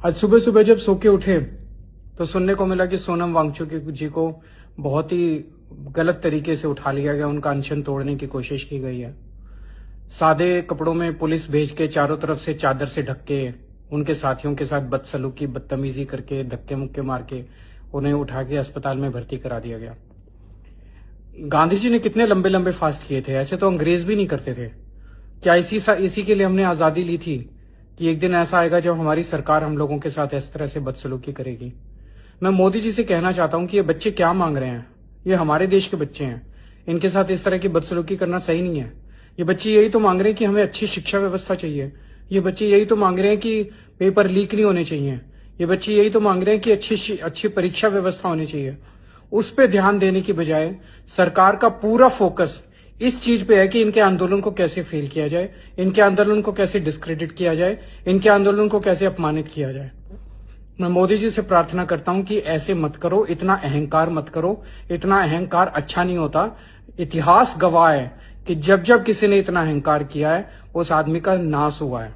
आज सुबह सुबह जब सो के उठे तो सुनने को मिला कि सोनम वांगचुक जी को बहुत ही गलत तरीके से उठा लिया गया, उनका अनशन तोड़ने की कोशिश की गई है। सादे कपड़ों में पुलिस भेज के चारों तरफ से चादर से ढक के उनके साथियों के साथ बदसलूकी बदतमीजी करके धक्के मुक्के मार के उन्हें उठा के अस्पताल में भर्ती करा दिया गया। गांधी जी ने कितने लंबे लंबे फास्ट किए थे, ऐसे तो अंग्रेज भी नहीं करते थे। क्या इसी के लिए हमने आजादी ली थी कि एक दिन ऐसा आएगा जब हमारी सरकार हम लोगों के साथ इस तरह से बदसलूकी करेगी। मैं मोदी जी से कहना चाहता हूं कि ये बच्चे क्या मांग रहे हैं, ये हमारे देश के बच्चे हैं, इनके साथ इस तरह की बदसलूकी करना सही नहीं है। ये बच्चे यही तो मांग रहे हैं कि हमें अच्छी शिक्षा व्यवस्था चाहिए, ये बच्चे यही तो मांग रहे हैं कि पेपर लीक नहीं होने चाहिए, ये बच्चे यही तो मांग रहे हैं कि अच्छी परीक्षा व्यवस्था होनी चाहिए। उस पर ध्यान देने की बजाय सरकार का पूरा फोकस इस चीज पे है कि इनके आंदोलन को कैसे फेल किया जाए, इनके आंदोलन को कैसे डिस्क्रेडिट किया जाए, इनके आंदोलन को कैसे अपमानित किया जाए। मैं मोदी जी से प्रार्थना करता हूं कि ऐसे मत करो, इतना अहंकार मत करो, इतना अहंकार अच्छा नहीं होता। इतिहास गवाह है कि जब जब किसी ने इतना अहंकार किया है उस आदमी का नाश हुआ है।